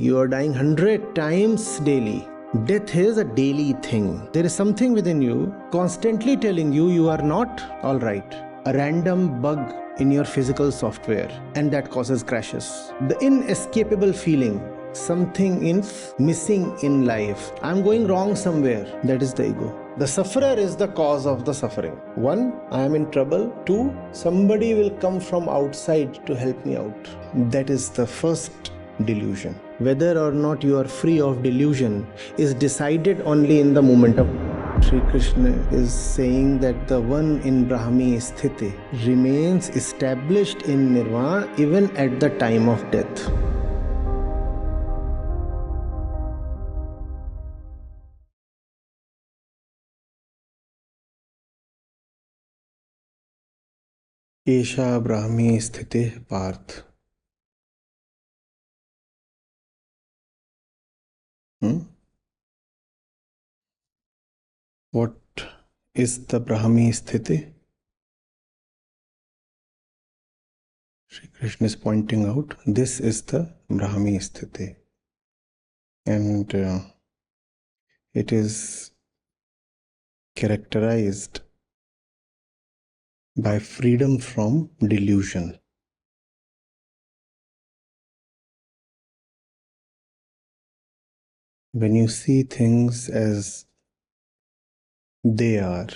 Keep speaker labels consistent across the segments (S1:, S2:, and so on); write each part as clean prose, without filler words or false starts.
S1: You are dying 100 times daily. Death is a daily thing. There is something within you constantly telling you you are not alright. A random bug in your physical software, and that causes crashes. The inescapable feeling something is missing in life. I'm going wrong somewhere. That is the ego. The sufferer is the cause of the suffering. 1, I am in trouble. 2, somebody will come from outside to help me out. That is the first delusion. Whether or not you are free of delusion is decided only in the moment of Sri Krishna is saying that the one in Brahmi Stithi remains established in Nirvana even at the time of death. Esha Brahmi Stithi Parth. What is the Brahmi Stithi? Sri Krishna is pointing out this is the Brahmi Stithi, and it is characterized by freedom from delusion. When you see things as they are,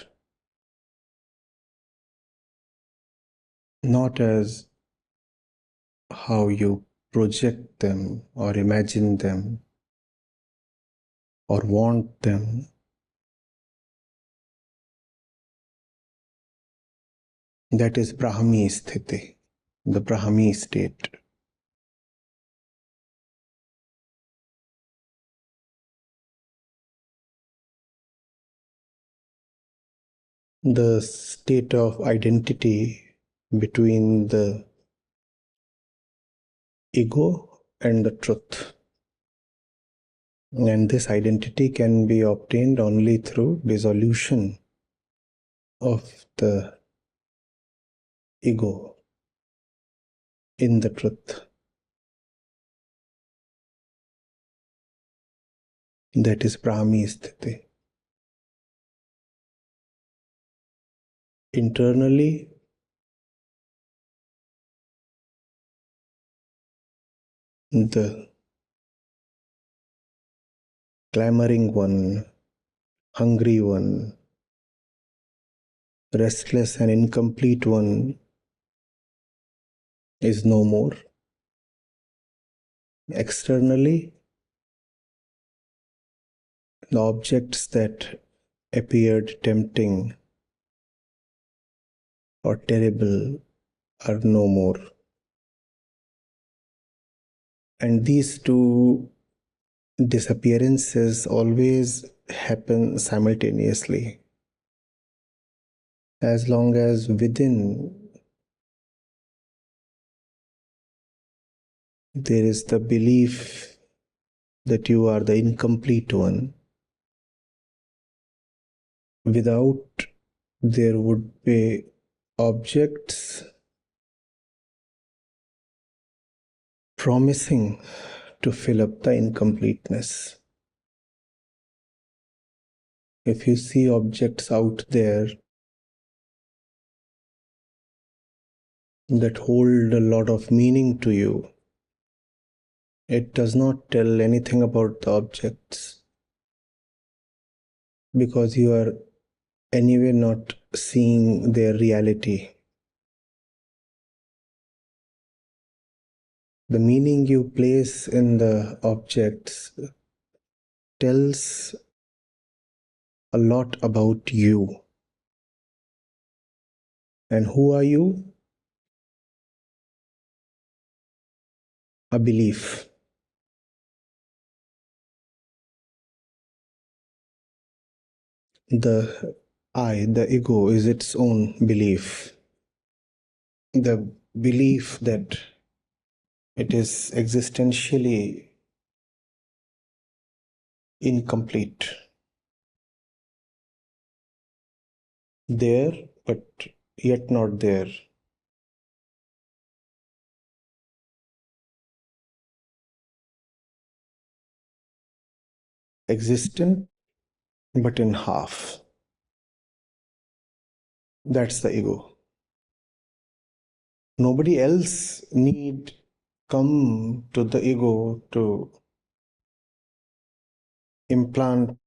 S1: not as how you project them or imagine them or want them, that is Brahmi Stithi, the Brahmi state. The state of identity between the ego and the truth. And this identity can be obtained only through dissolution of the ego in the truth. That is Brahmi Stithi. Internally, the clamoring one, hungry one, restless and incomplete one is no more. Externally, the objects that appeared tempting or terrible are no more. And these two disappearances always happen simultaneously. As long as within there is the belief that you are the incomplete one, without there would be objects promising to fill up the incompleteness. If you see objects out there that hold a lot of meaning to you, it does not tell anything about the objects, because you are anyway not seeing their reality. The meaning you place in the objects tells a lot about you. And who are you? A belief. The I, the ego, is its own belief. The belief that it is existentially incomplete. There, but yet not there. existent, but in half. That's the ego. Nobody else need come to the ego to implant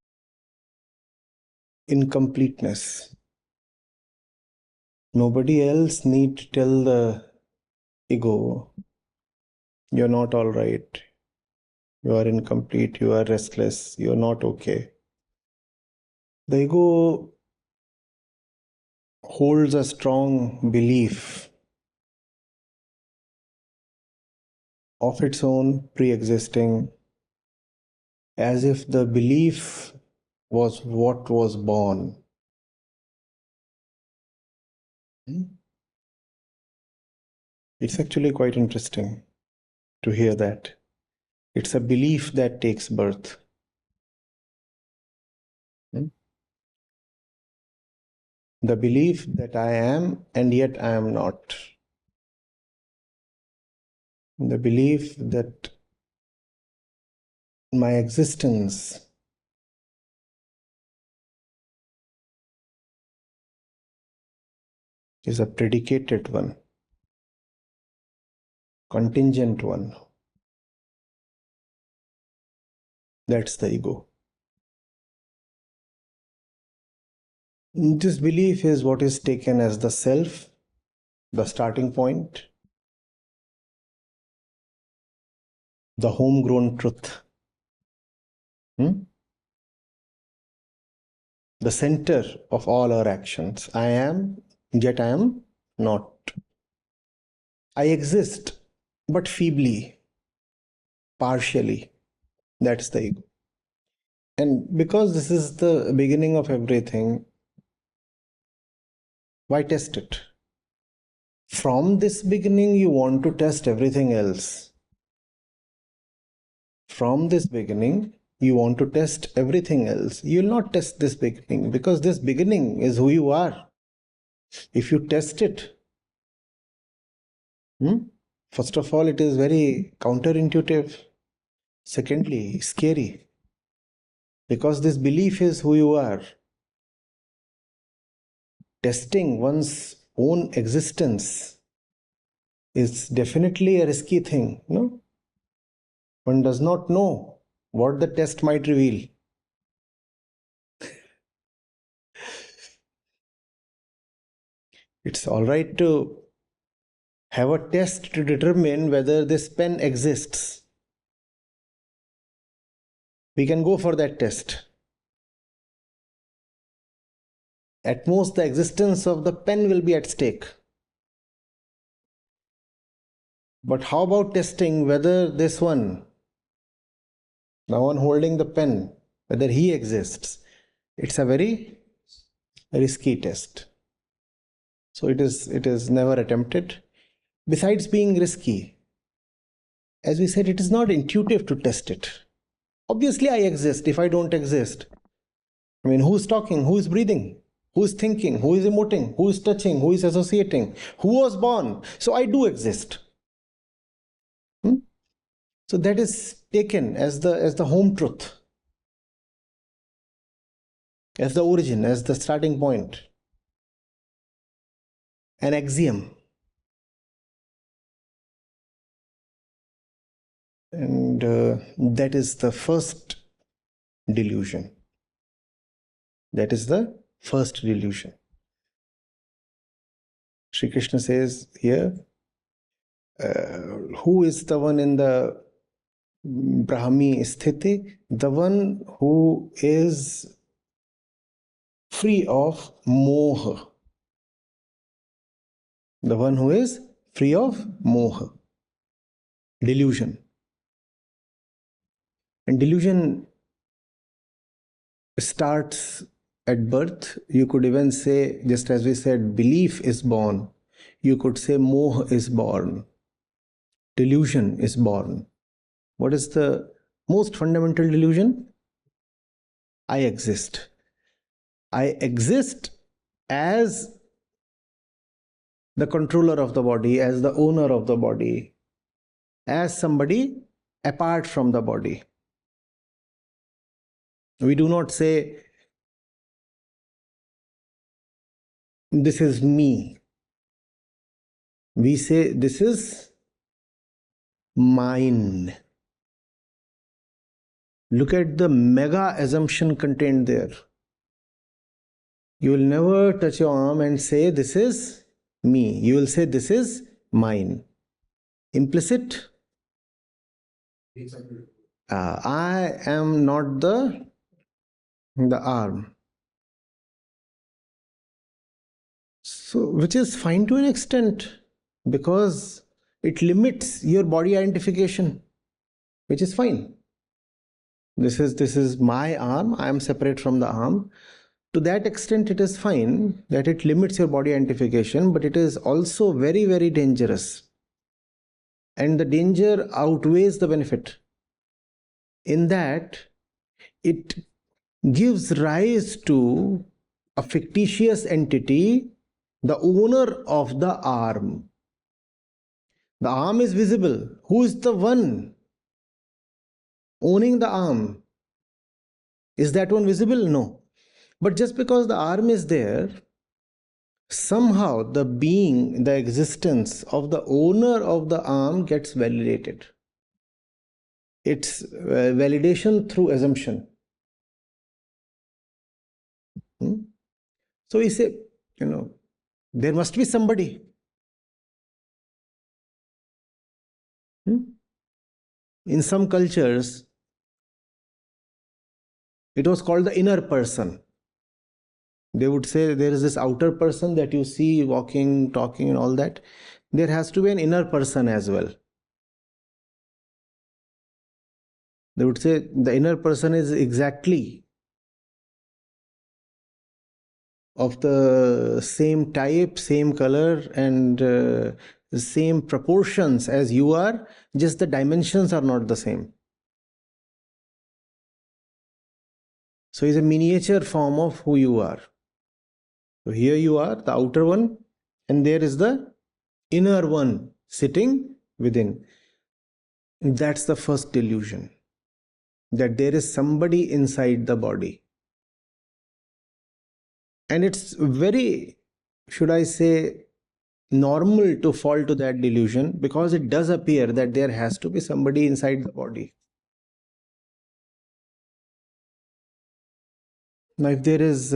S1: incompleteness. Nobody else need to tell the ego, you're not all right, you are incomplete, you are restless, you're not okay. The ego holds a strong belief of its own pre-existing, as if the belief was what was born. It's actually quite interesting to hear that. It's a belief that takes birth. The belief that I am and yet I am not. The belief that my existence is a predicated one, contingent one. That's the ego. This belief is what is taken as the self, the starting point, the homegrown truth. The center of all our actions. I am, yet I am not. I exist, but feebly, partially. That's the ego. And because this is the beginning of everything, why test it? From this beginning, you want to test everything else. From this beginning, you want to test everything else. You will not test this beginning because this beginning is who you are. If you test it, first of all, it is very counterintuitive. Secondly, scary. Because this belief is who you are. Testing one's own existence is definitely a risky thing, no? One does not know what the test might reveal. It's all right to have a test to determine whether this pen exists. We can go for that test. At most, the existence of the pen will be at stake. But how about testing whether this one, the one holding the pen, whether he exists? It's a very risky test. So it is never attempted. Besides being risky, as we said, it is not intuitive to test it. Obviously, I exist if I don't exist. I mean, who's talking? Who is breathing? Who is thinking? Who is emoting? Who is touching? Who is associating? Who was born? So I do exist. So that is taken as the home truth, as the origin, as the starting point, an axiom. And that is the first delusion. That is the first delusion. Sri Krishna says here, who is the one in the Brahmi Stithi? The one who is free of moha. The one who is free of moha, delusion. And delusion starts at birth. You could even say, just as we said, belief is born. You could say moha is born. Delusion is born. What is the most fundamental delusion? I exist. I exist as the controller of the body, as the owner of the body, as somebody apart from the body. We do not say, this is me. We say, this is mine. Look at the mega assumption contained there. You will never touch your arm and say, this is me. You will say, this is mine. Implicit. I am not the arm. So, which is fine to an extent, because it limits your body identification, which is fine. This is my arm. I am separate from the arm. To that extent, it is fine that it limits your body identification, but it is also very, very dangerous. And the danger outweighs the benefit, in that it gives rise to a fictitious entity, the owner of the arm. The arm is visible. Who is the one owning the arm? Is that one visible? No. But just because the arm is there, somehow the being, the existence of the owner of the arm gets validated. It's validation through assumption. So we say, there must be somebody. In some cultures, it was called the inner person. They would say there is this outer person that you see walking, talking and all that. There has to be an inner person as well. They would say the inner person is exactly of the same type, same color and the same proportions as you are, just the dimensions are not the same. So it's a miniature form of who you are. So here you are, the outer one, and there is the inner one sitting within. That's the first delusion, that there is somebody inside the body. And it's very, should I say, normal to fall to that delusion, because it does appear that there has to be somebody inside the body. Now, if there is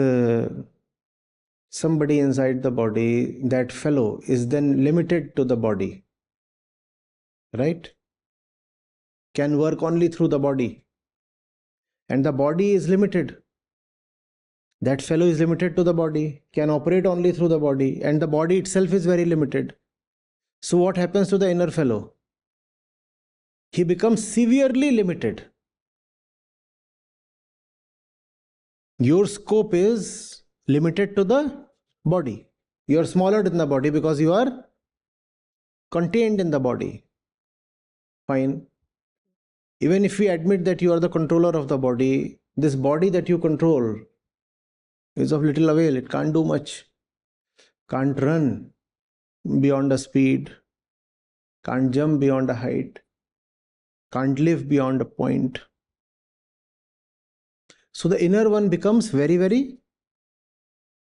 S1: somebody inside the body, that fellow is then limited to the body, right? Can work only through the body. And the body is limited. That fellow is limited to the body, can operate only through the body, and the body itself is very limited. So what happens to the inner fellow? He becomes severely limited. Your scope is limited to the body. You are smaller than the body because you are contained in the body. Fine. Even if we admit that you are the controller of the body, this body that you control is of little avail. It can't do much. Can't run beyond a speed. Can't jump beyond a height. Can't live beyond a point. So the inner one becomes very, very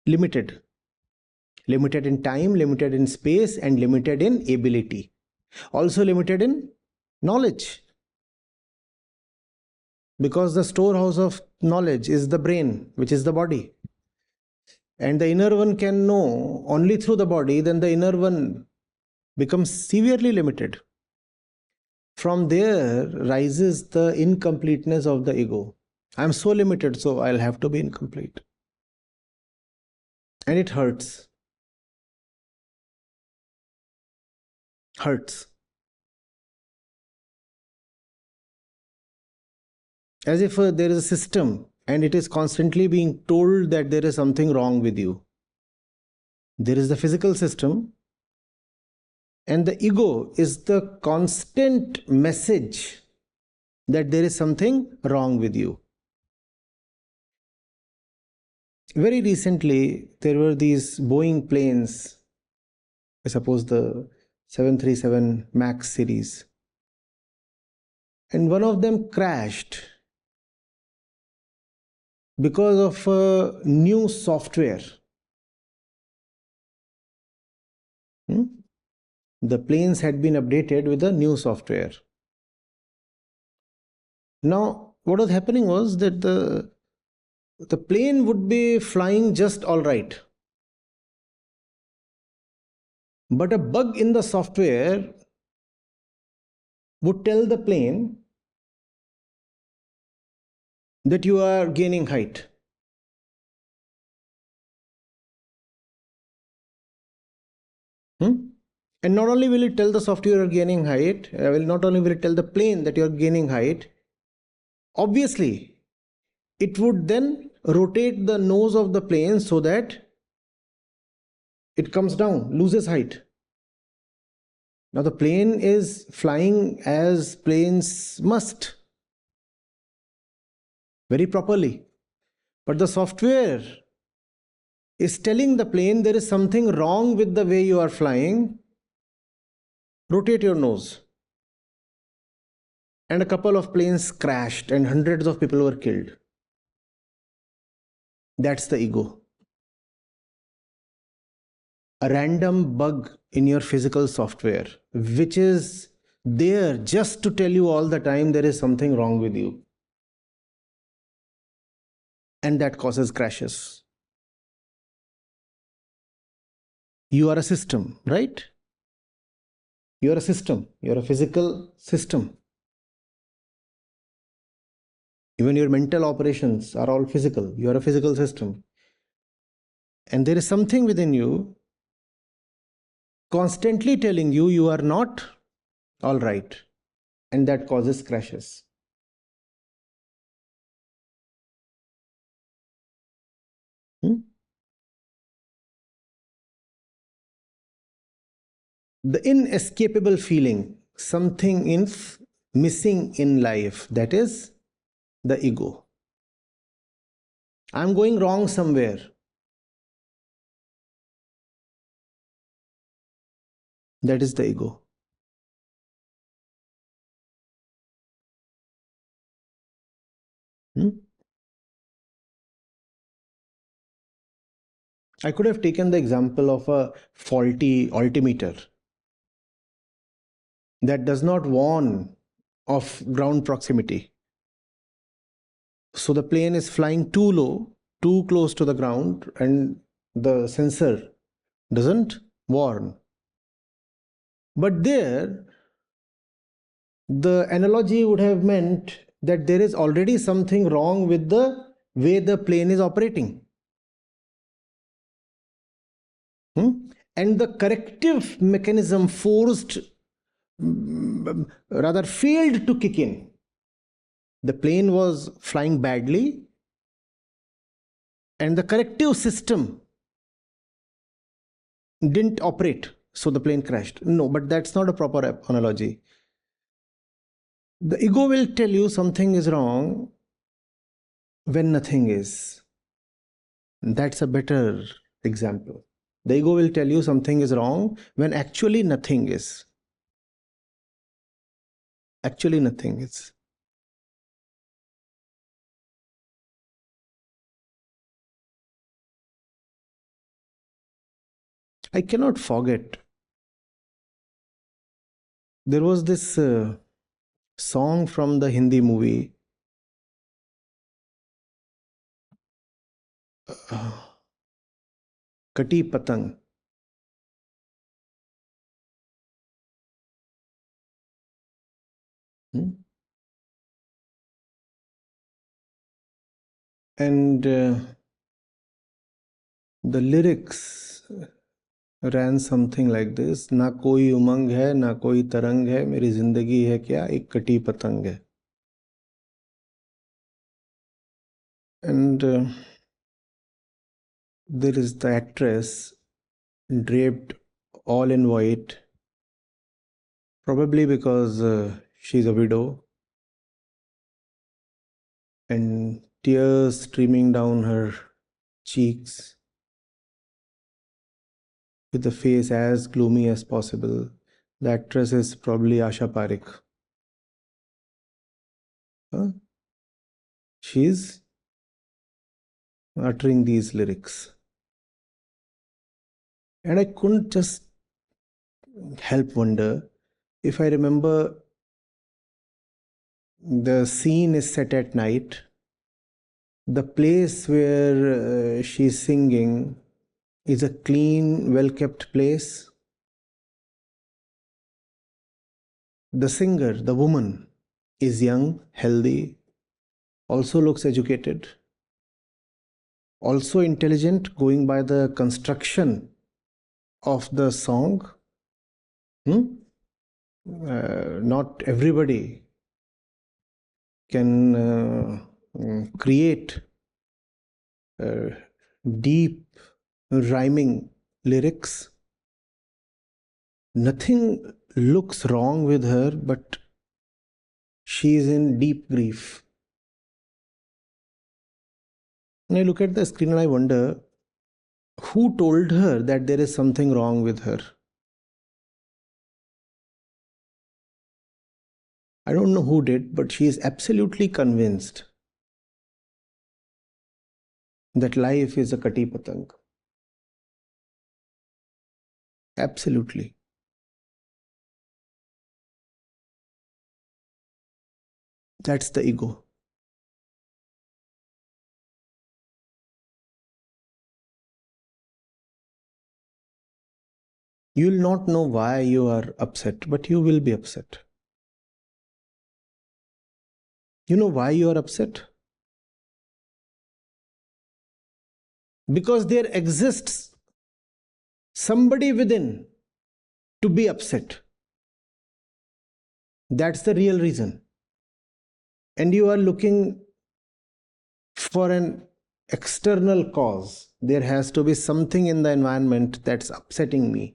S1: limited. Limited in time, limited in space, and limited in ability. Also limited in knowledge. Because the storehouse of knowledge is the brain, which is the body. And the inner one can know only through the body, then the inner one becomes severely limited. From there rises the incompleteness of the ego. I am so limited, so I'll have to be incomplete. And it hurts. Hurts. As if there is a system and it is constantly being told that there is something wrong with you. There is the physical system, and the ego is the constant message that there is something wrong with you. Very recently, there were these Boeing planes, I suppose the 737 MAX series, and one of them crashed. because of new software. The planes had been updated with the new software. Now, what was happening was that the plane would be flying just all right. But a bug in the software would tell the plane that you are gaining height. And not only will it tell the software you are gaining height, not only will it tell the plane that you are gaining height, obviously, it would then rotate the nose of the plane so that it comes down, loses height. Now the plane is flying as planes must, very properly. But the software is telling the plane there is something wrong with the way you are flying. Rotate your nose. And a couple of planes crashed and hundreds of people were killed. That's the ego. A random bug in your physical software, which is there just to tell you all the time there is something wrong with you. And that causes crashes. You are a system, right? You are a system. You are a physical system. Even your mental operations are all physical. You are a physical system. And there is something within you constantly telling you you are not all right. And that causes crashes. The inescapable feeling, something is missing in life, that is the ego. I'm going wrong somewhere. That is the ego. I could have taken the example of a faulty altimeter that does not warn of ground proximity. So the plane is flying too low, too close to the ground, and the sensor doesn't warn. But there, the analogy would have meant that there is already something wrong with the way the plane is operating. And the corrective mechanism rather failed to kick in. The plane was flying badly and the corrective system didn't operate, so the plane crashed. No, but that's not a proper analogy. The ego will tell you something is wrong when nothing is. That's a better example. The ego will tell you something is wrong when actually nothing is. Actually nothing is. I cannot forget. There was this song from the Hindi movie. Kati Patang. And the lyrics ran something like this: ना कोई उमंग है, ना कोई तरंग है, मेरी जिंदगी है क्या एक कटी पतंग है. And there is the actress draped all in white, probably because she's a widow, and tears streaming down her cheeks, with the face as gloomy as possible. The actress is probably Asha Parekh. She's uttering these lyrics. And I couldn't just help wonder. If I remember, the scene is set at night. The place where she's singing is a clean, well-kept place. The singer, the woman, is young, healthy, also looks educated, also intelligent, going by the construction of the song. Not everybody can create deep rhyming lyrics. Nothing looks wrong with her, but she is in deep grief. And I look at the screen and I wonder, who told her that there is something wrong with her? I don't know who did, but she is absolutely convinced that life is a kati patang. Absolutely. That's the ego. You will not know why you are upset, but you will be upset. You know why you are upset? Because there exists somebody within to be upset. That's the real reason. And you are looking for an external cause. There has to be something in the environment that's upsetting me.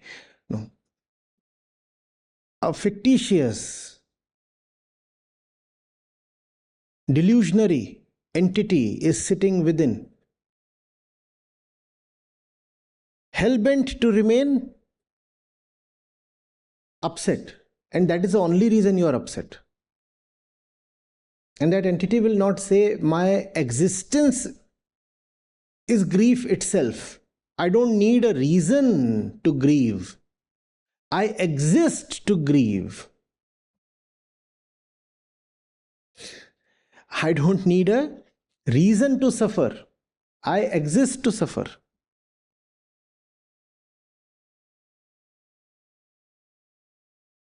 S1: No. A fictitious, delusionary entity is sitting within, hell-bent to remain upset. And that is the only reason you are upset. And that entity will not say, my existence is grief itself. I don't need a reason to grieve. I exist to grieve. I don't need a reason to suffer. I exist to suffer.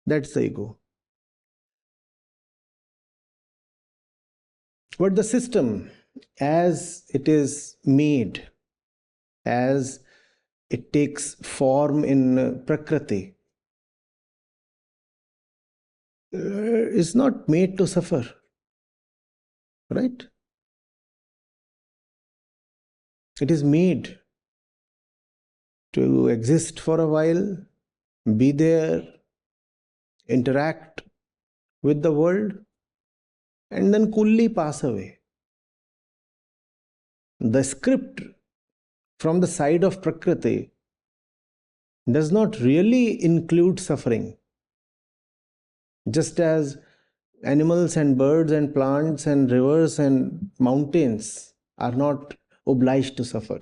S1: That's the ego. But the system, as it is made, as it takes form in Prakriti, is not made to suffer. Right? It is made to exist for a while, be there, interact with the world, and then coolly pass away. The script from the side of Prakriti does not really include suffering. Just as animals and birds and plants and rivers and mountains are not obliged to suffer.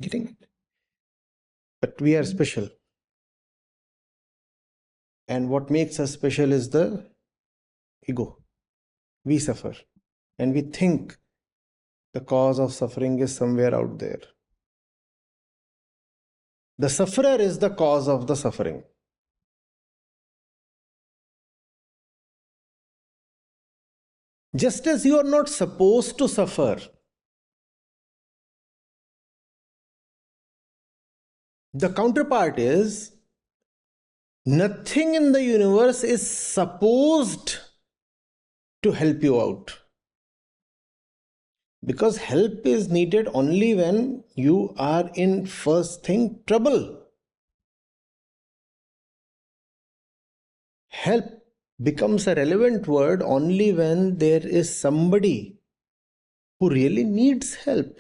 S1: Getting it? But we are special. And what makes us special is the ego. We suffer. And we think the cause of suffering is somewhere out there. The sufferer is the cause of the suffering. Just as you are not supposed to suffer, the counterpart is nothing in the universe is supposed to help you out. Because help is needed only when you are in, first thing, trouble. Help becomes a relevant word only when there is somebody who really needs help.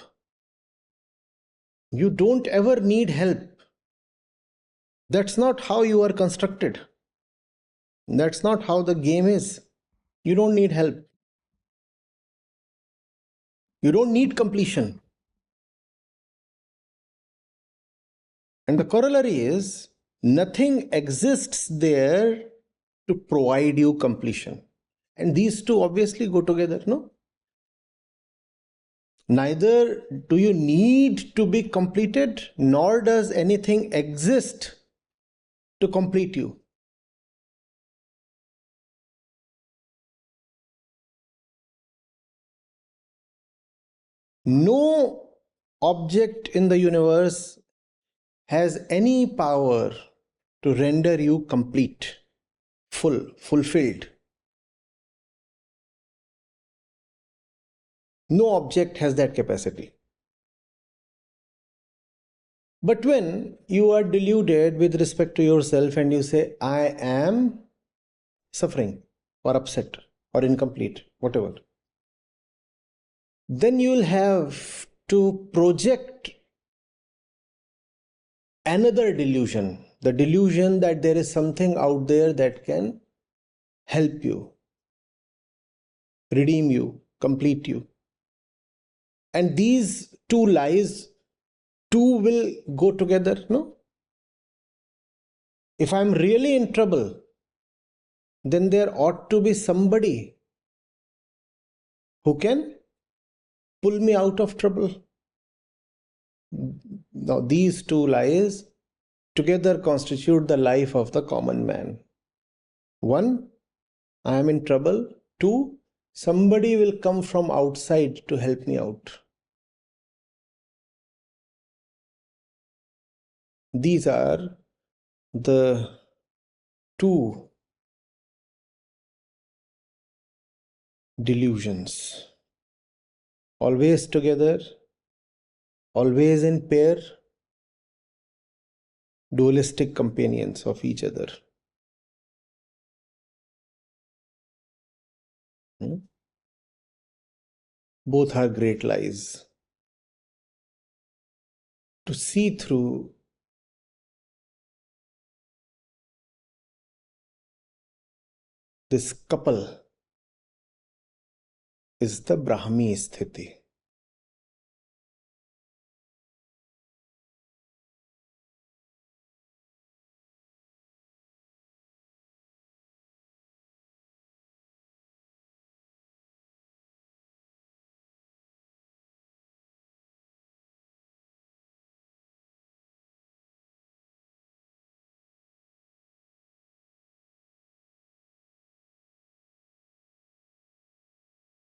S1: You don't ever need help. That's not how you are constructed. That's not how the game is. You don't need help. You don't need completion. And the corollary is nothing exists there to provide you completion. And these two obviously go together, no? Neither do you need to be completed, nor does anything exist to complete you. No object in the universe has any power to render you complete, fulfilled. No object has that capacity. But when you are deluded with respect to yourself and you say, I am suffering or upset or incomplete, whatever, then you will have to project another delusion, the delusion that there is something out there that can help you, redeem you, complete you. And these two lies, two will go together, no? If I'm really in trouble, then there ought to be somebody who can pull me out of trouble. Now, these two lies together constitute the life of the common man. One, I am in trouble. Two, somebody will come from outside to help me out. These are the two delusions. Always together, always in pair, dualistic companions of each other. Both are great lies. To see through this couple is the Brahmi Stithi.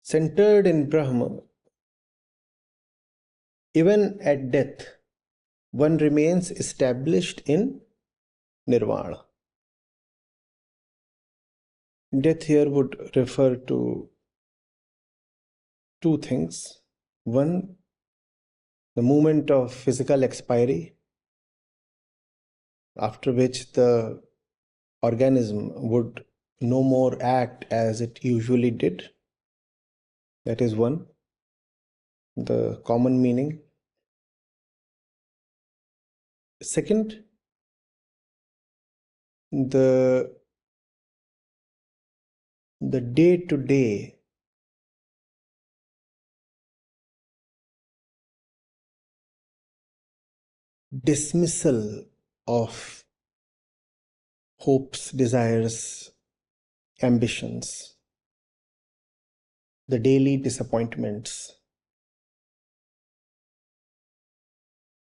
S1: Centered in Brahma, even at death, one remains established in Nirvana. Death here would refer to two things. One, the moment of physical expiry, after which the organism would no more act as it usually did. That is one, the common meaning. Second, the day-to-day dismissal of hopes, desires, ambitions, the daily disappointments,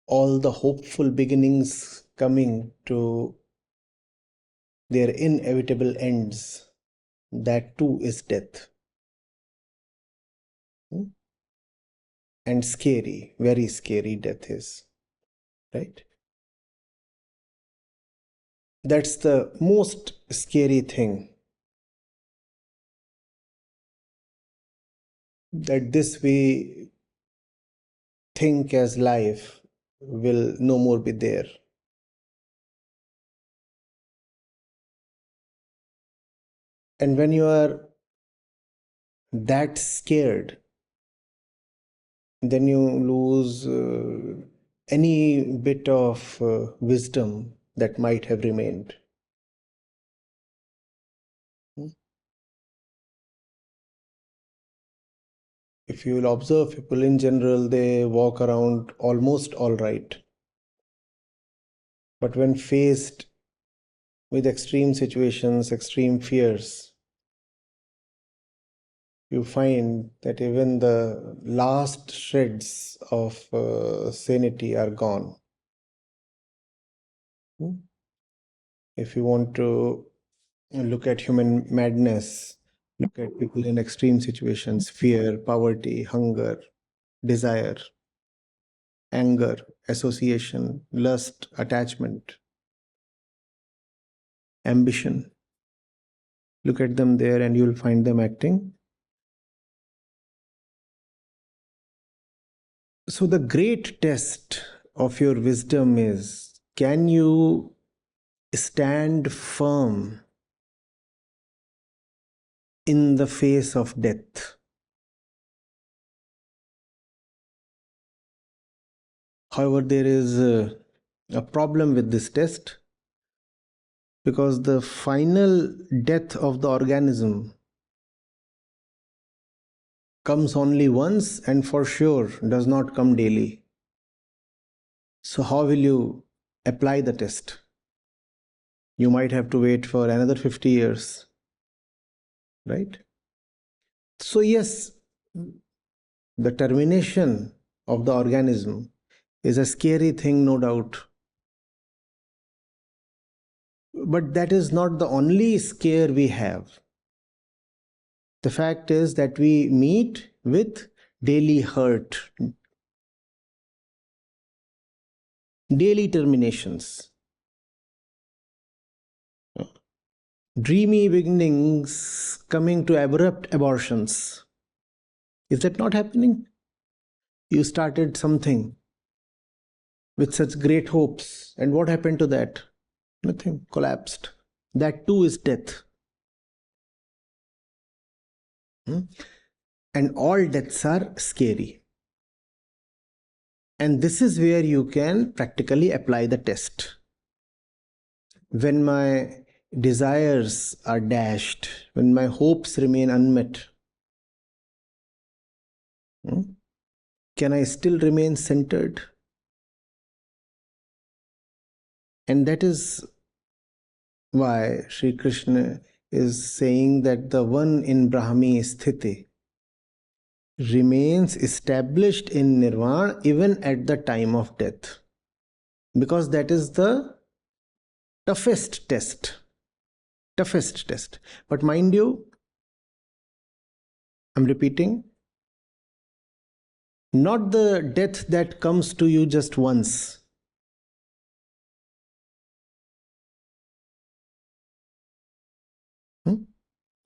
S1: all the hopeful beginnings coming to their inevitable ends, that too is death. And scary, very scary death is, right? That's the most scary thing, that this we think as life will no more be there. And when you are that scared, then you lose any bit of wisdom that might have remained. if you will observe people in general, they walk around almost all right. But when faced with extreme situations, extreme fears, you find that even the last shreds of sanity are gone. If you want to look at human madness, look at people in extreme situations, fear, poverty, hunger, desire, anger, association, lust, attachment, ambition. Look at them there and you'll find them acting. So the great test of your wisdom is, can you stand firm in the face of death? However, there is a problem with this test, because the final death of the organism comes only once and for sure does not come daily. So how will you apply the test? You might have to wait for another 50 years, right? So yes, the termination of the organism is a scary thing, no doubt. But that is not the only scare we have. The fact is that we meet with daily hurt, daily terminations, dreamy beginnings coming to abrupt abortions. Is that not happening? You started something with such great hopes, and what happened to that? Nothing, collapsed. That too is death. And all deaths are scary. And this is where you can practically apply the test. When my desires are dashed, when my hopes remain unmet, can I still remain centered? And that is why Sri Krishna is saying that the one in Brahmi Stithi remains established in nirvana even at the time of death, because that is the toughest test. But mind you, I'm repeating, not the death that comes to you just once.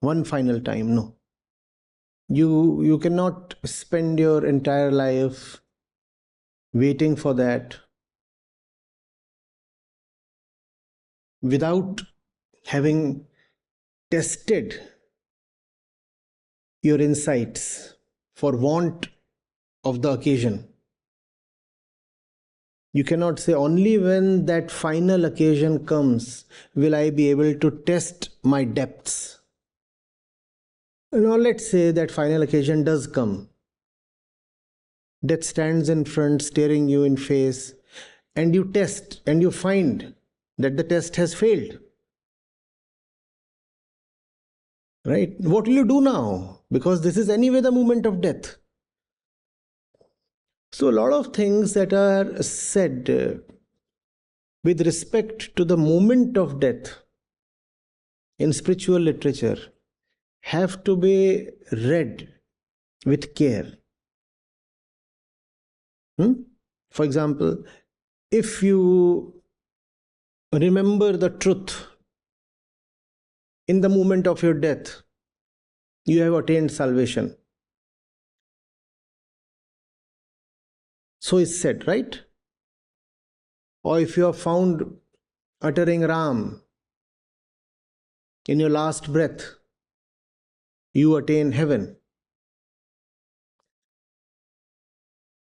S1: One final time, no. You cannot spend your entire life waiting for that without having tested your insights for want of the occasion. You cannot say, only when that final occasion comes will I be able to test my depths. Now let's say that final occasion does come. Death stands in front, staring you in face, and you test and you find that the test has failed. Right? What will you do now? Because this is anyway the moment of death. So a lot of things that are said with respect to the moment of death in spiritual literature have to be read with care. For example, if you remember the truth in the moment of your death, you have attained salvation. So is said, right? Or if you are found uttering Ram in your last breath, you attain heaven.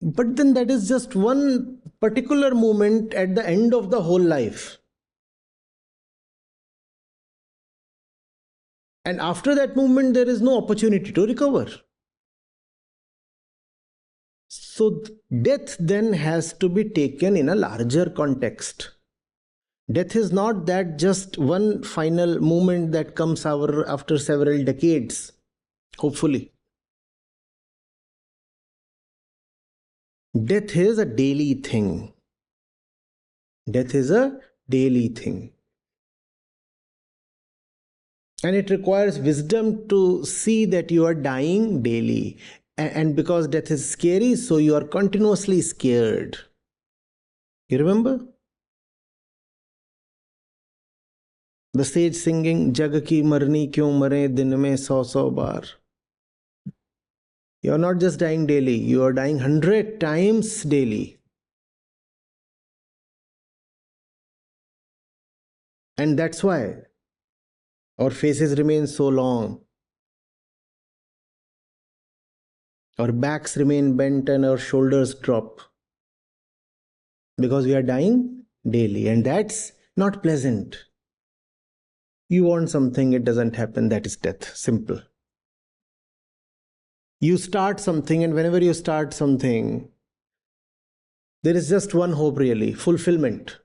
S1: But then that is just one particular moment at the end of the whole life. And after that moment, there is no opportunity to recover. So death then has to be taken in a larger context. Death is not that just one final moment that comes after several decades, hopefully. Death is a daily thing. Death is a daily thing. And it requires wisdom to see that you are dying daily. And because death is scary, so you are continuously scared. You remember? The sage singing, Jag ki marni kyun mare din mein 100 baar. You are not just dying daily, you are dying 100 times daily. And that's why our faces remain so long. Our backs remain bent and our shoulders drop. Because we are dying daily, and that's not pleasant. You want something, it doesn't happen, that is death. Simple. You start something, and whenever you start something, there is just one hope really, fulfillment.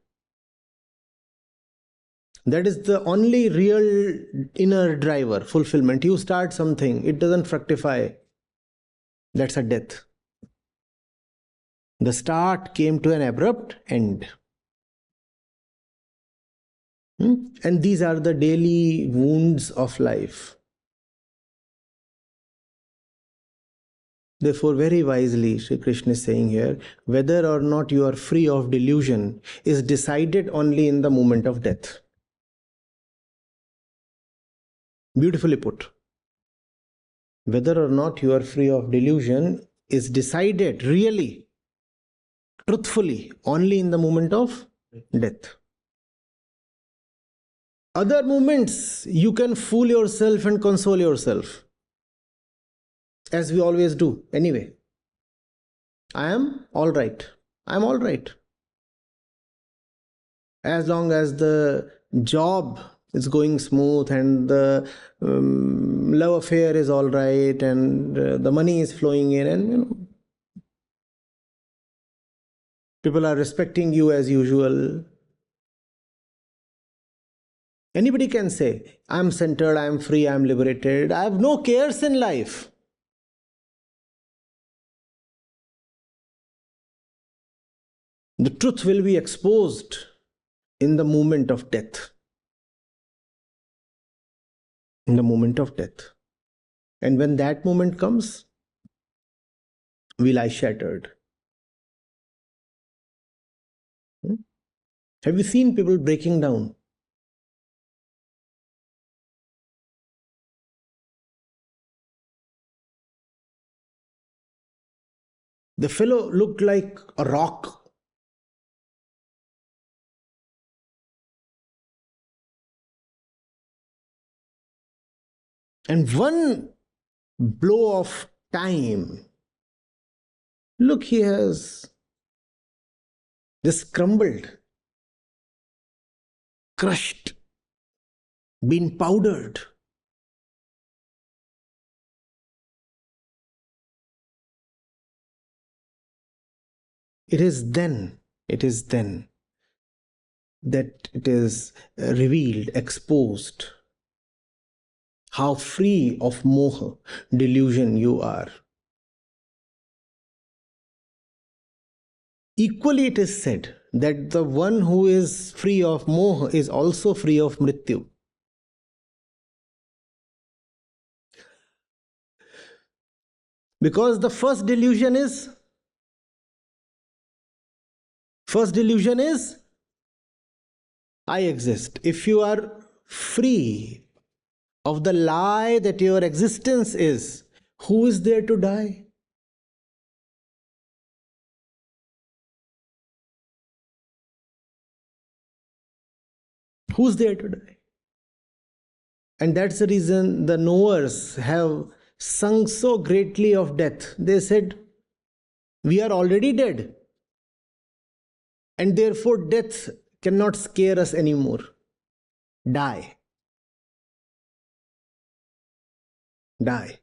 S1: That is the only real inner driver, fulfillment. You start something, it doesn't fructify. That's a death. The start came to an abrupt end. And these are the daily wounds of life. Therefore, very wisely, Sri Krishna is saying here, whether or not you are free of delusion is decided only in the moment of death. Beautifully put. Whether or not you are free of delusion is decided really, truthfully, only in the moment of death. Other moments, you can fool yourself and console yourself. As we always do, anyway. I am all right. I am all right. As long as the job is going smooth and the love affair is all right and the money is flowing in and people are respecting you as usual. Anybody can say, I am centered, I am free, I am liberated. I have no cares in life. The truth will be exposed in the moment of death. In the moment of death. And when that moment comes, we lie shattered. Have you seen people breaking down? The fellow looked like a rock. And one blow of time, look, he has just crumbled, crushed, been powdered. It is then that it is revealed, exposed, how free of moha, delusion you are. Equally, it is said that the one who is free of moha is also free of mrityu. Because the first delusion is I exist. If you are free of the lie that your existence is, who is there to die? Who's there to die? And that's the reason the knowers have sung so greatly of death. They said, we are already dead. And therefore death cannot scare us anymore. Die. Die.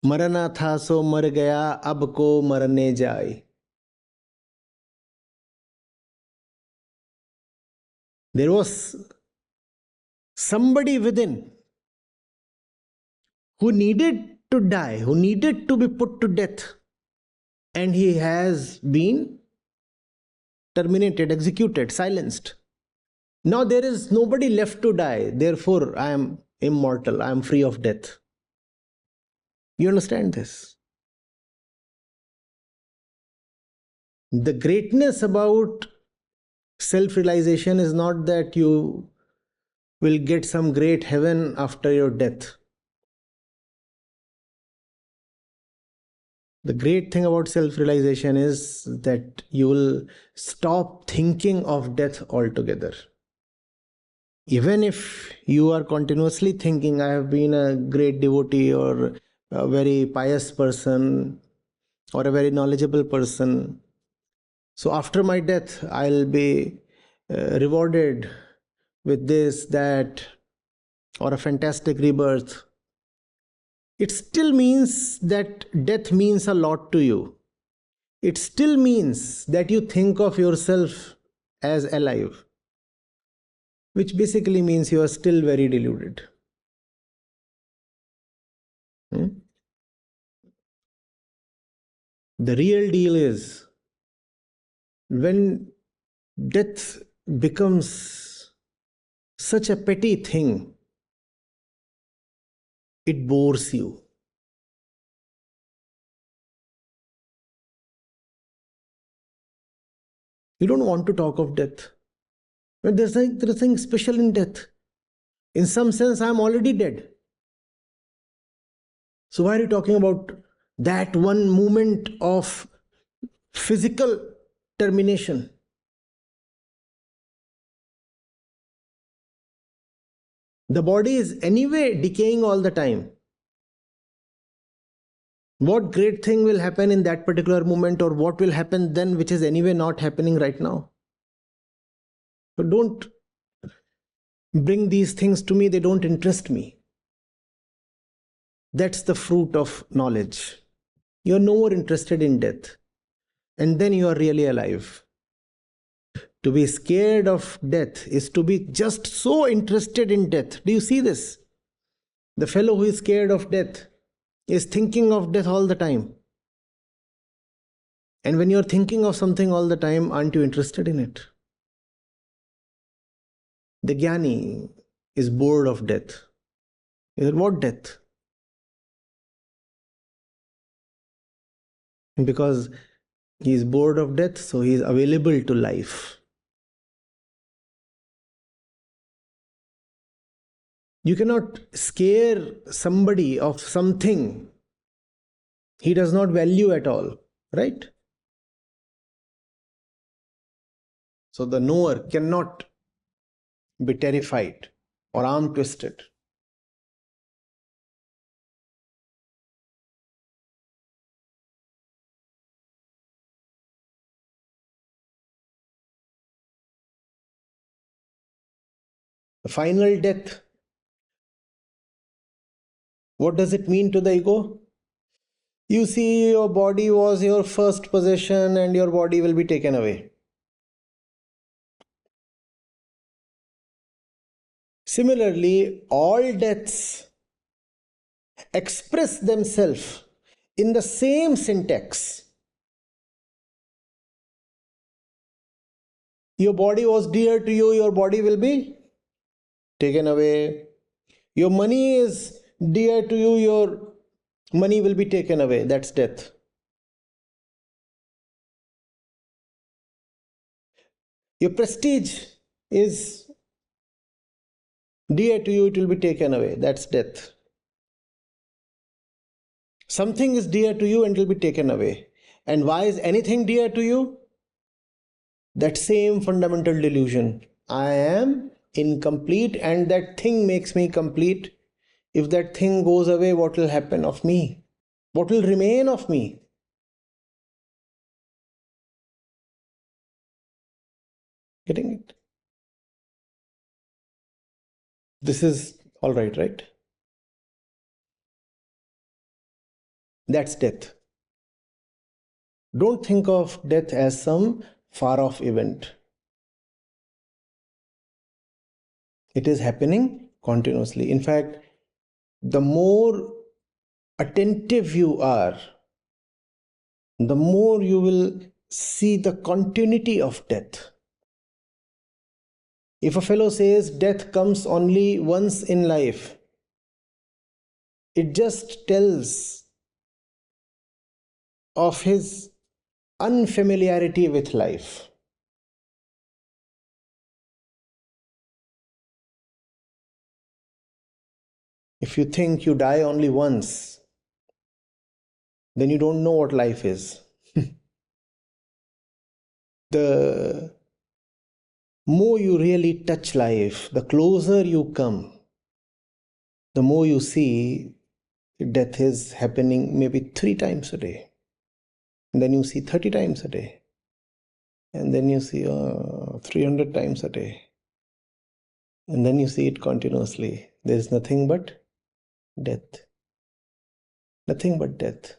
S1: मरना था सो मर गया, अब को मरने जाए. There was somebody within who needed to die, who needed to be put to death, and he has been terminated, executed, silenced. Now there is nobody left to die, therefore I am immortal, I am free of death. You understand this? The greatness about self realization is not that you will get some great heaven after your death. The great thing about self realization is that you will stop thinking of death altogether. Even if you are continuously thinking, I have been a great devotee or a very pious person or a very knowledgeable person, so after my death I'll be rewarded with this, that, or a fantastic rebirth, it still means that death means a lot to you. It still means that you think of yourself as alive, which basically means you are still very deluded. The real deal is when death becomes such a petty thing, it bores you. You don't want to talk of death. But there's nothing special in death. In some sense, I'm already dead. So why are you talking about that one moment of physical termination? The body is anyway decaying all the time. What great thing will happen in that particular moment, or what will happen then, which is anyway not happening right now? So don't bring these things to me, they don't interest me. That's the fruit of knowledge. You're no more interested in death, and then you are really alive. To be scared of death is to be just so interested in death. Do you see this? The fellow who is scared of death is thinking of death all the time. And when you're thinking of something all the time, aren't you interested in it? The Jnani is bored of death. He said, what death? Because he is bored of death, so he is available to life. You cannot scare somebody of something he does not value at all, right? So the knower cannot be terrified or arm twisted. The final death, what does it mean to the ego? You see, your body was your first possession and your body will be taken away. Similarly, all deaths express themselves in the same syntax. Your body was dear to you, your body will be taken away. Your money is dear to you, your money will be taken away. That's death. Your prestige is dear to you, it will be taken away. That's death. Something is dear to you and it will be taken away. And why is anything dear to you? That same fundamental delusion. I am incomplete and that thing makes me complete. If that thing goes away, what will happen of me? What will remain of me? Getting it? This is all right, right? That's death. Don't think of death as some far off event. It is happening continuously. In fact, the more attentive you are, the more you will see the continuity of death. If a fellow says death comes only once in life, it just tells of his unfamiliarity with life. If you think you die only once, then you don't know what life is. The more you really touch life, the closer you come, the more you see death is happening maybe 3 times a day. And then you see 30 times a day. And then you see 300 times a day. And then you see it continuously. There is nothing but death. Nothing but death.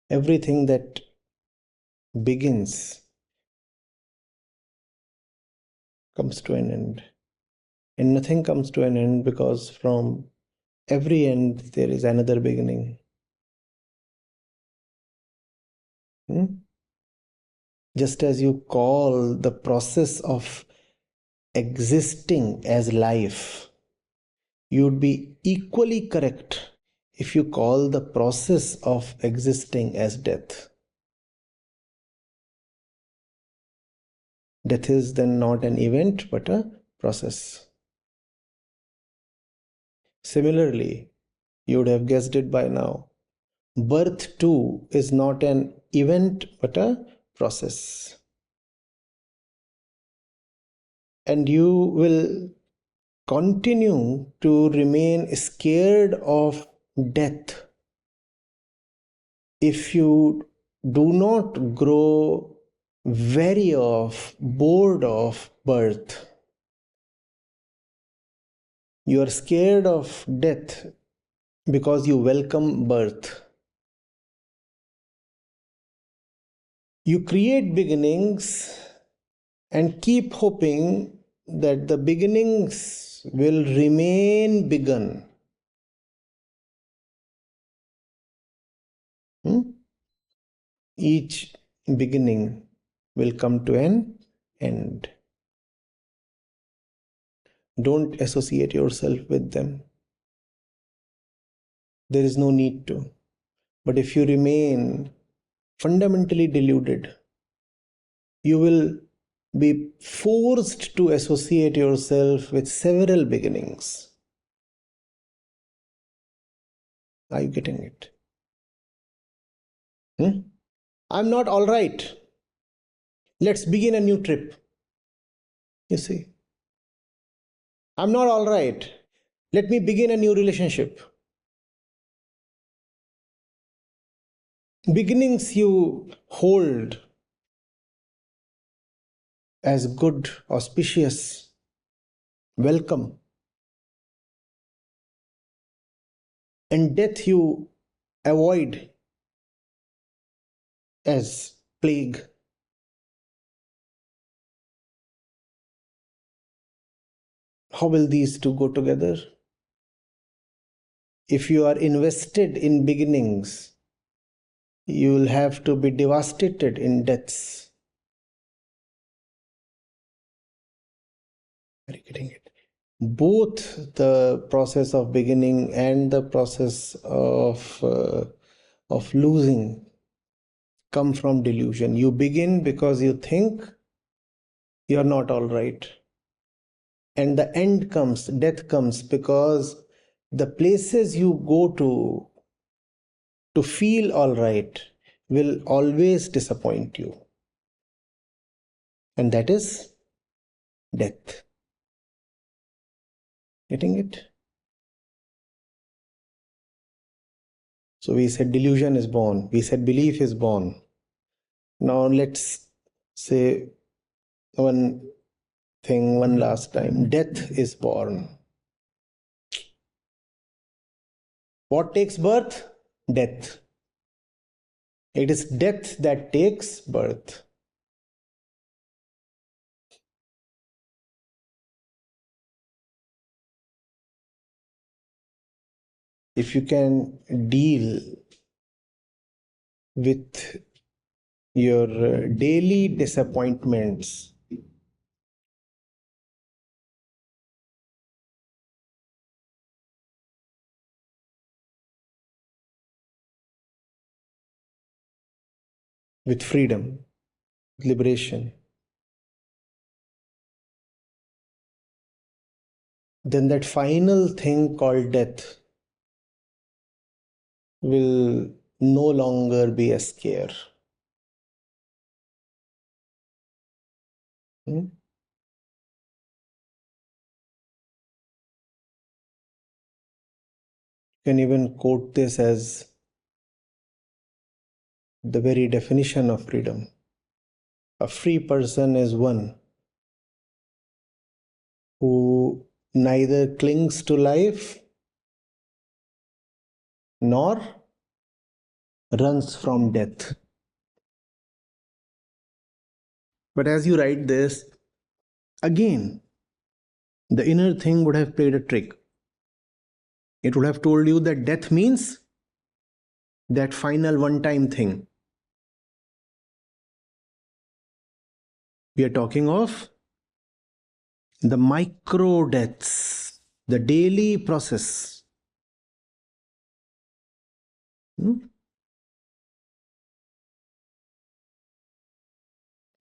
S1: Everything that begins comes to an end. And nothing comes to an end because from every end there is another beginning. Just as you call the process of existing as life, you would be equally correct if you call the process of existing as death. Death is then not an event but a process. Similarly, you would have guessed it by now. Birth too is not an event but a process. And you will continue to remain scared of death if you do not grow weary of, bored of birth. You are scared of death because you welcome birth. You create beginnings and keep hoping that the beginnings will remain begun. Each beginning will come to an end. Don't associate yourself with them. There is no need to. But if you remain fundamentally deluded, you will be forced to associate yourself with several beginnings. Are you getting it? I'm not all right. Let's begin a new trip. You see, I'm not all right. Let me begin a new relationship. Beginnings you hold as good, auspicious, welcome. And death you avoid as plague. How will these two go together? If you are invested in beginnings, you will have to be devastated in deaths. Are you getting it? Both the process of beginning and the process of losing come from delusion. You begin because you think you're not all right. And the end comes, death comes, because the places you go to feel all right will always disappoint you. And that is death. Getting it? So we said delusion is born. We said belief is born. Now let's say one thing one last time. Death is born. What takes birth? Death. It is death that takes birth. If you can deal with your daily disappointments, with freedom, liberation, then that final thing called death will no longer be a scare. You can even quote this as the very definition of freedom. A free person is one who neither clings to life nor runs from death. But as you write this, again, the inner thing would have played a trick. It would have told you that death means that final one-time thing. We are talking of the micro deaths, the daily process.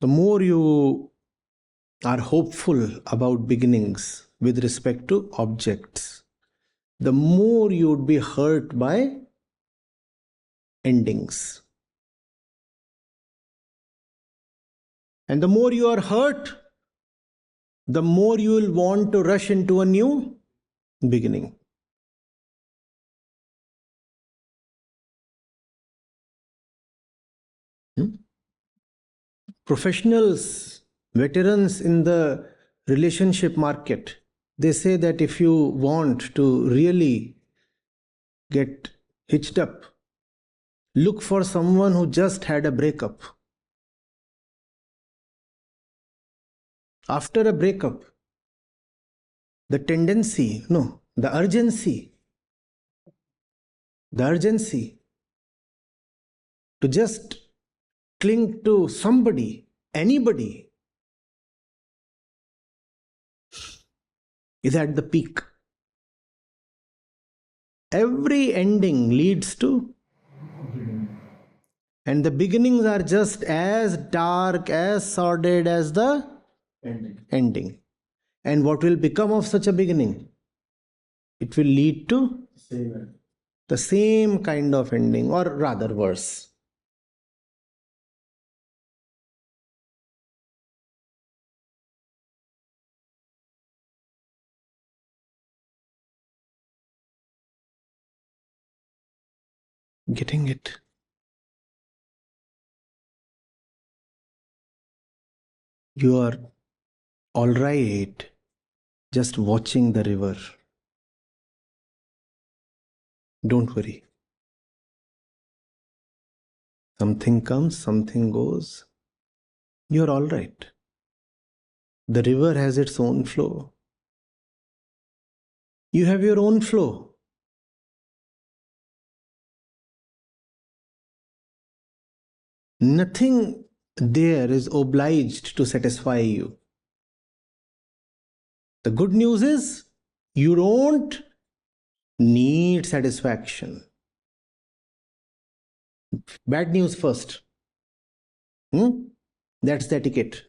S1: The more you are hopeful about beginnings with respect to objects, the more you would be hurt by endings. And the more you are hurt, the more you will want to rush into a new beginning. Professionals, veterans in the relationship market, they say that if you want to really get hitched up, look for someone who just had a breakup. After a breakup, the tendency, no, the urgency to just cling to somebody, anybody, is at the peak. Every ending leads to, and the beginnings are just as dark, as sordid as the ending. And what will become of such a beginning? It will lead to the same kind of ending, or rather worse. Getting it? You are all right just watching the river. Don't worry. Something comes, something goes. You're all right. The river has its own flow. You have your own flow. Nothing there is obliged to satisfy you. The good news is you don't need satisfaction. Bad news first. That's the etiquette.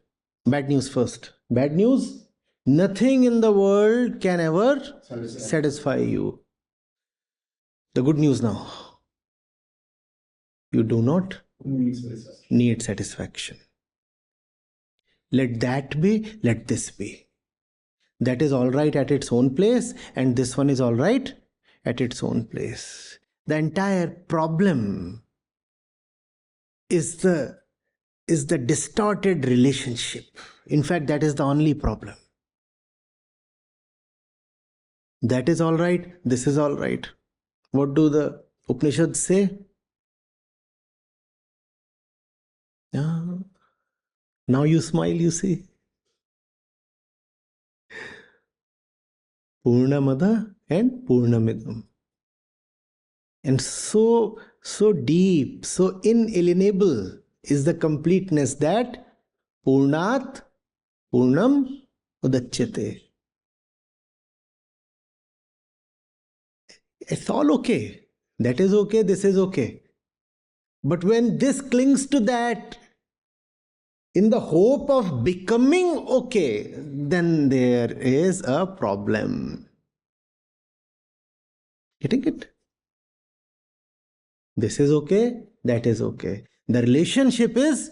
S1: Bad news first. Bad news, nothing in the world can ever satisfy you. The good news now, you do not need satisfaction. Let that be, let this be. That is all right at its own place, and this one is all right at its own place. The entire problem is the distorted relationship. In fact, that is the only problem. That is all right, this is all right. What do the Upanishads say? Ah, now you smile, you see. Purnamada and Purnamidam. And so deep, so inalienable is the completeness that Purnat Purnam Udachyate. It's all okay. That is okay, this is okay. But when this clings to that in the hope of becoming okay, then there is a problem. Getting it? This is okay, that is okay. The relationship is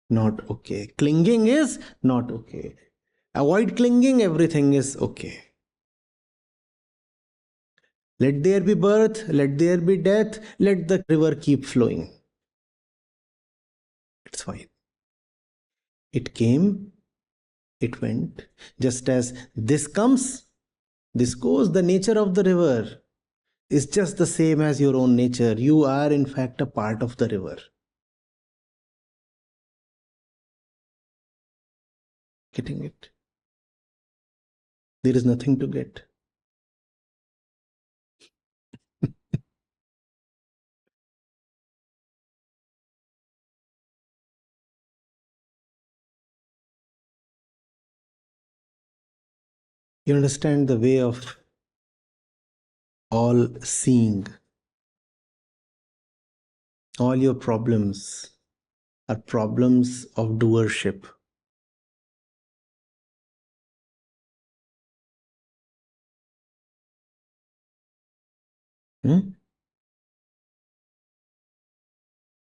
S1: not okay. Clinging is not okay. Avoid clinging, everything is okay. Let there be birth, let there be death, let the river keep flowing. It's fine. It came, it went. Just as this comes, this goes. The nature of the river is just the same as your own nature. You are, in fact, a part of the river. Getting it? There is nothing to get. You understand the way of all seeing. All your problems are problems of doership.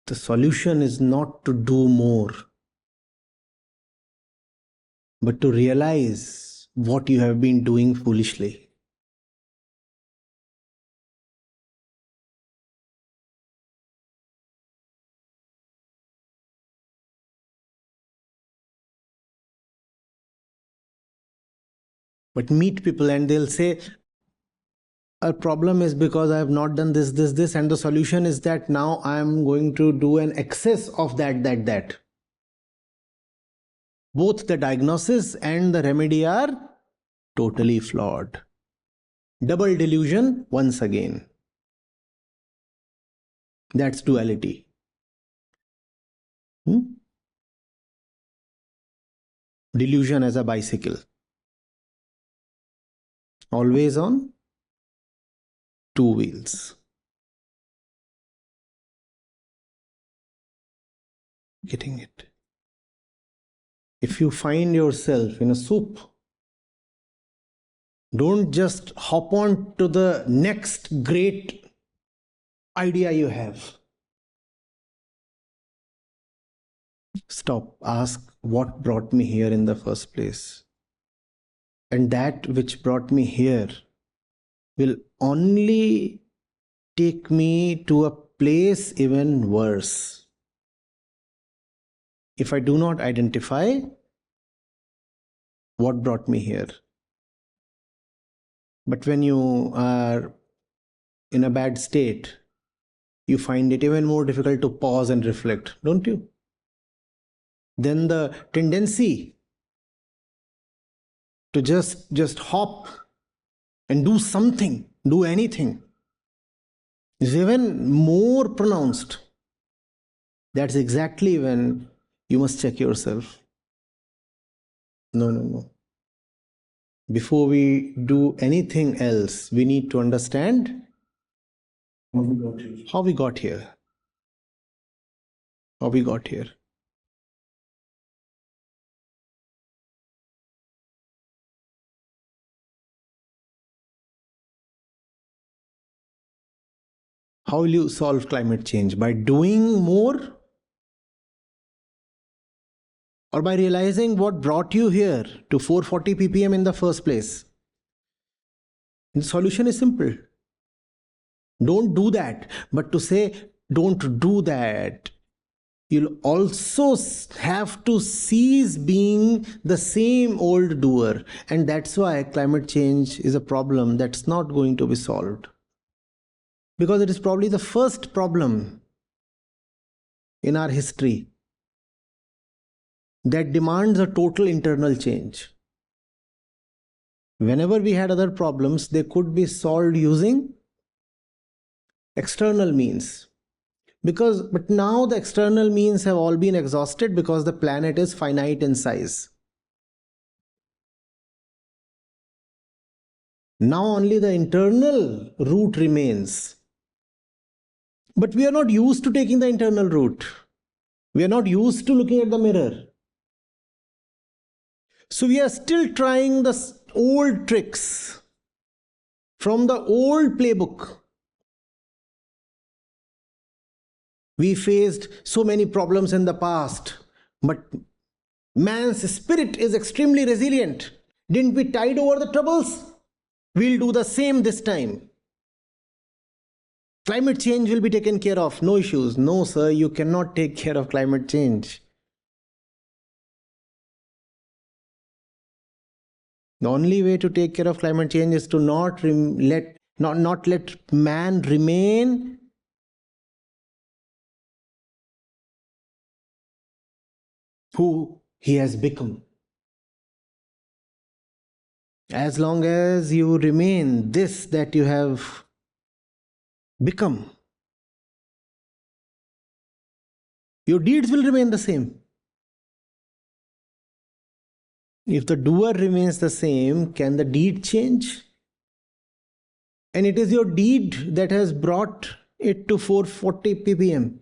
S1: The solution is not to do more, but to realize what you have been doing foolishly. But meet people and they'll say, a problem is because I have not done this, and the solution is that now I am going to do an excess of that. Both the diagnosis and the remedy are totally flawed. Double delusion once again. That's duality. Delusion as a bicycle. Always on two wheels. Getting it? If you find yourself in a soup, don't just hop on to the next great idea you have. Stop. Ask what brought me here in the first place. And that which brought me here will only take me to a place even worse. If I do not identify what brought me here. But when you are in a bad state, you find it even more difficult to pause and reflect, don't you? Then the tendency to just hop and do something, do anything, is even more pronounced. That's exactly when you must check yourself. No. Before we do anything else, we need to understand how we got here. How we got here. How will you solve climate change? By doing more? Or by realizing what brought you here to 440 ppm in the first place? The solution is simple. Don't do that. But to say, don't do that, you'll also have to cease being the same old doer. And that's why climate change is a problem that's not going to be solved. because it is probably the first problem in our history that demands a total internal change. Whenever we had other problems, they could be solved using external means. But now the external means have all been exhausted because the planet is finite in size. Now only the internal route remains. But we are not used to taking the internal route. We are not used to looking at the mirror. So we are still trying the old tricks from the old playbook. We faced so many problems in the past, but man's spirit is extremely resilient. Didn't we tide over the troubles? We'll do the same this time. Climate change will be taken care of, no issues. No, sir, you cannot take care of climate change. The only way to take care of climate change is to not let man remain who he has become. As long as you remain this that you have become, your deeds will remain the same. If the doer remains the same, can the deed change? And it is your deed that has brought it to 440 ppm.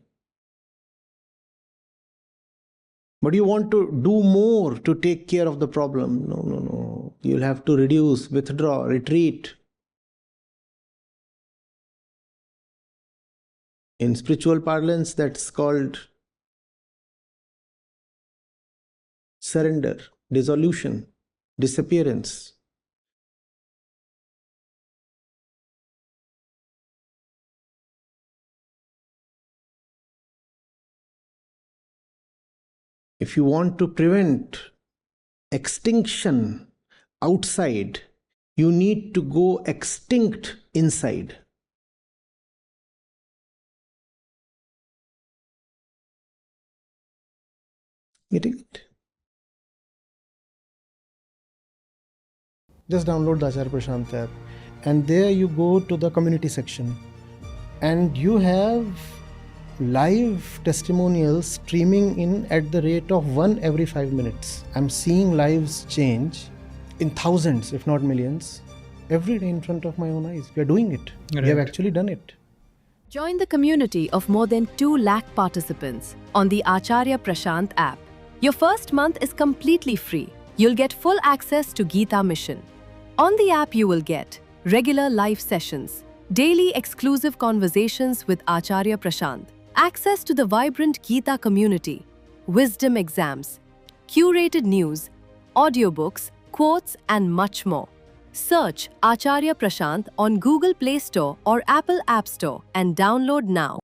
S1: But you want to do more to take care of the problem. No. You'll have to reduce, withdraw, retreat. In spiritual parlance, that's called surrender, dissolution, disappearance. If you want to prevent extinction outside, you need to go extinct inside. Getting it? Just download the Acharya Prashant app, and there you go to the community section, and you have live testimonials streaming in at the rate of 1 every 5 minutes. I'm seeing lives change in thousands, if not millions, every day in front of my own eyes. We are doing it. Right. We have actually done it.
S2: Join the community of more than 2 lakh participants on the Acharya Prashant app. Your first month is completely free. You'll get full access to Gita Mission. On the app, you will get regular live sessions, daily exclusive conversations with Acharya Prashant, access to the vibrant Gita community, wisdom exams, curated news, audiobooks, quotes, and much more. Search Acharya Prashant on Google Play Store or Apple App Store and download now.